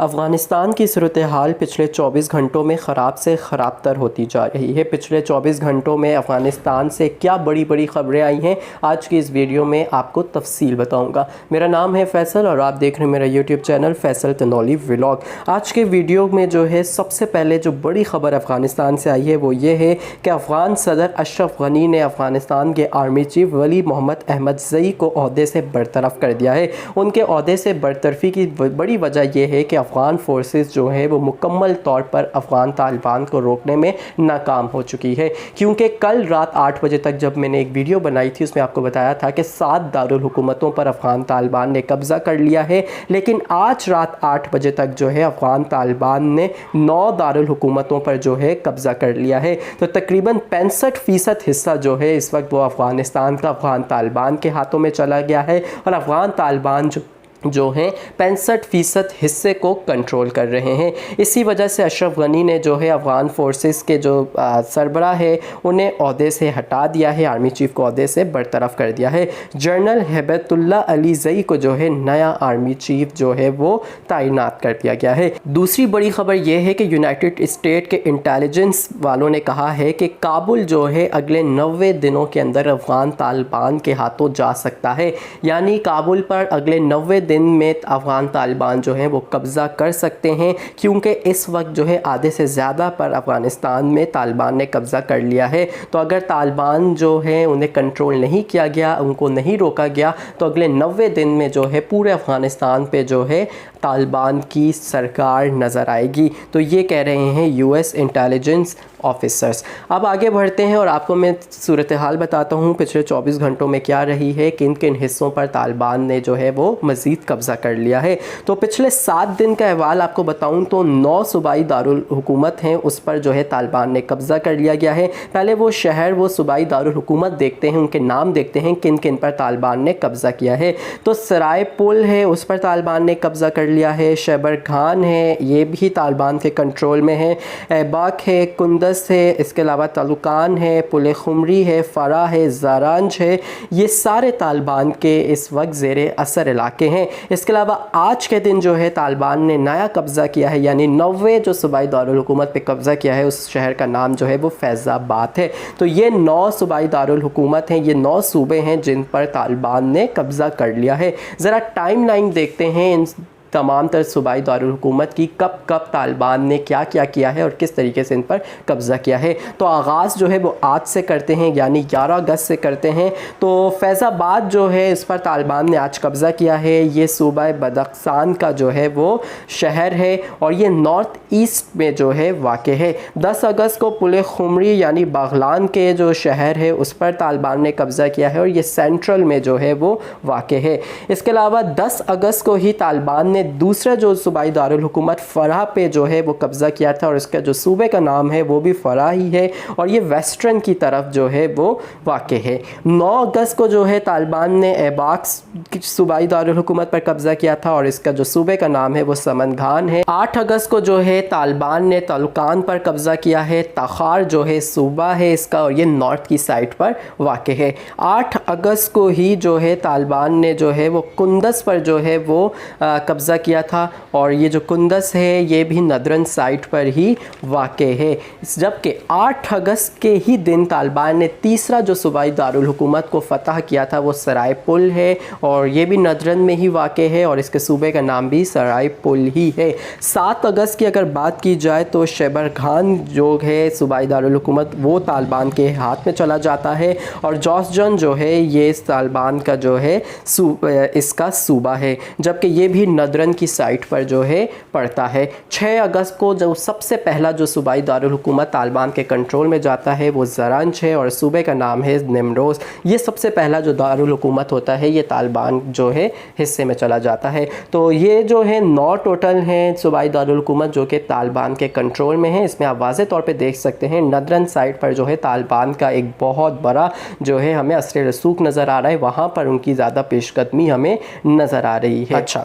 افغانستان کی صورتحال پچھلے 24 گھنٹوں میں خراب سے خراب تر ہوتی جا رہی ہے۔ پچھلے 24 گھنٹوں میں افغانستان سے کیا بڑی بڑی خبریں آئی ہیں، آج کی اس ویڈیو میں آپ کو تفصیل بتاؤں گا۔ میرا نام ہے فیصل اور آپ دیکھ رہے ہیں میرا YouTube channel Faisal Tanoli vlog. آج کے ویڈیو میں جو ہے سب سے پہلے جو بڑی خبر افغانستان سے آئی ہے وہ یہ ہے کہ افغان صدر اشرف غنی نے افغانستان کے آرمی چیف ولی محمد احمد زئی کو عہدے سے برطرف کر دیا ہے۔ ان کے عہدے سے برطرفی کی بڑی وجہ یہ ہے کہ افغان فورسز جو ہے وہ مکمل طور پر افغان طالبان کو روکنے میں ناکام ہو چکی ہے، کیونکہ کل رات 8 بجے تک جب میں نے ایک ویڈیو بنائی تھی اس میں آپ کو بتایا تھا کہ 7 دارالحکومتوں پر افغان طالبان نے قبضہ کر لیا ہے، لیکن آج رات 8 بجے تک جو ہے افغان طالبان نے 9 دارالحکومتوں پر جو ہے قبضہ کر لیا ہے۔ تو تقریباً 65% حصہ جو ہے اس وقت وہ افغانستان کا افغان طالبان کے ہاتھوں میں چلا گیا ہے، اور افغان طالبان جو ہیں 65% حصے کو کنٹرول کر رہے ہیں۔ اسی وجہ سے اشرف غنی نے جو ہے افغان فورسز کے جو سربراہ ہے انہیں عہدے سے ہٹا دیا ہے، آرمی چیف کو عہدے سے برطرف کر دیا ہے۔ جنرل ہیبت اللہ علی زئی کو جو ہے نیا آرمی چیف جو ہے وہ تعینات کر دیا گیا ہے۔ دوسری بڑی خبر یہ ہے کہ یونائٹڈ اسٹیٹ کے انٹیلیجنس والوں نے کہا ہے کہ کابل جو ہے اگلے 90 دنوں کے اندر افغان طالبان کے ہاتھوں جا سکتا ہے، یعنی کابل پر اگلے 90 دن میں افغان طالبان جو ہیں وہ قبضہ کر سکتے ہیں، کیونکہ اس وقت جو ہے آدھے سے زیادہ پر افغانستان میں طالبان نے قبضہ کر لیا ہے۔ تو اگر طالبان جو ہیں انہیں کنٹرول نہیں کیا گیا، ان کو نہیں روکا گیا، تو اگلے 90 دن میں جو ہے پورے افغانستان پہ جو ہے طالبان کی سرکار نظر آئے گی۔ تو یہ کہہ رہے ہیں یو ایس انٹیلیجنس آفیسرز۔ اب آگے بڑھتے ہیں اور آپ کو میں صورتحال بتاتا ہوں پچھلے 24 گھنٹوں میں کیا رہی ہے، کن کن حصوں پر طالبان نے جو ہے وہ مزید قبضہ کر لیا ہے۔ تو پچھلے 7 دن کا احوال آپ کو بتاؤں تو 9 صوبائی دارالحکومت ہیں، اس پر جو ہے طالبان نے قبضہ کر لیا گیا ہے۔ پہلے وہ شہر، وہ صوبائی دارالحکومت دیکھتے ہیں، ان کے نام دیکھتے ہیں کن کن پر طالبان نے قبضہ کیا ہے۔ تو سرائے پل ہے، اس پر طالبان نے قبضہ کر لیا ہے۔ شیبر گھان ہے، یہ بھی طالبان کے کنٹرول میں ہے۔ ایباک ہے، کندز ہے، اس کے علاوہ تلوکان ہے، پل خمری ہے، فرا ہے، زارانج ہے، یہ سارے طالبان کے اس وقت زیر اثر علاقے ہیں۔ اس کے علاوہ آج کے دن جو ہے طالبان نے نیا قبضہ کیا ہے، یعنی 90 جو صوبائی دارالحکومت پہ قبضہ کیا ہے، اس شہر کا نام جو ہے وہ فیض آباد ہے۔ تو یہ 9 صوبائی دارالحکومت ہیں، یہ 9 صوبے ہیں جن پر طالبان نے قبضہ کر لیا ہے۔ ذرا ٹائم لائن دیکھتے ہیں ان تمام تر صوبائی دارالحکومت کی، کب کب طالبان نے کیا کیا ہے اور کس طریقے سے ان پر قبضہ کیا ہے۔ تو آغاز جو ہے وہ آج سے کرتے ہیں، یعنی 11 اگست سے کرتے ہیں۔ تو فیض آباد جو ہے اس پر طالبان نے آج قبضہ کیا ہے۔ یہ صوبہ بدخشان کا جو ہے وہ شہر ہے اور یہ نارتھ ایسٹ میں جو ہے واقع ہے۔ 10 اگست کو پل خمری یعنی باغلان کے جو شہر ہے اس پر طالبان نے قبضہ کیا ہے اور یہ سینٹرل میں جو ہے وہ واقع ہے۔ اس کے علاوہ 10 اگست کو ہی طالبان نے دوسرا جو صوبائی دارالحکومت فرا پہ جو ہے وہ قبضہ کیا تھا، اور اس کا جو صوبے کا نام ہے وہ بھی فرا ہی ہے اور یہ ویسٹرن کی طرف جو ہے وہ واقع ہے۔ 9 اگست کو جو ہے طالبان نے ایباک صوبائی دارالحکومت پر قبضہ کیا تھا اور اس کا جو صوبے کا نام ہے وہ سمنگان ہے۔ 8 اگست کو جو ہے طالبان نے تلوکان پر قبضہ کیا ہے۔ تخار جو ہے صوبہ ہے اس کا اور یہ نارتھ کی سائٹ پر واقع ہے۔ 8 اگست کو ہی جو ہے طالبان نے جو ہے وہ کندز پر جو ہے وہ قبضہ کیا تھا اور یہ جو کندز ہے یہ بھی ندرن سائٹ پر ہی واقع ہے۔ جبکہ 8 اگست کے ہی دن طالبان نے تیسرا جو صوبائی دارالحکومت کو فتح کیا تھا وہ سرائے پل ہے اور یہ بھی ندرن میں ہی واقع ہے اور اس کے صوبے کا نام بھی سرائے پل ہی ہے۔ 7 اگست کی اگر بات کی جائے تو شیبر گھان جو ہے صوبائی دارالحکومت وہ طالبان کے ہاتھ میں چلا جاتا ہے اور جوسجن جو ہے یہ طالبان کا جو ہے اس کا صوبہ ہے، جبکہ یہ بھی ندرن کی سائٹ پر جو ہے پڑتا ہے۔ 6 اگست کو جو سب سے پہلا جو صوبائی دارالحکومت طالبان کے کنٹرول میں جاتا ہے وہ زرانج ہے اور صوبے کا نام ہے نیمروز۔ یہ سب سے پہلا جو دارالحکومت ہوتا ہے یہ طالبان جو ہے حصے میں چلا جاتا ہے۔ تو یہ جو ہے 9 ٹوٹل ہیں صوبائی دارالحکومت جو کہ طالبان کے کنٹرول میں ہیں۔ اس میں آپ واضح طور پہ دیکھ سکتے ہیں ندرن سائٹ پر جو ہے طالبان کا ایک بہت بڑا جو ہے ہمیں اثر رسوخ نظر آ رہا ہے، وہاں پر ان کی زیادہ پیش قدمی ہمیں نظر آ رہی ہے۔ اچھا،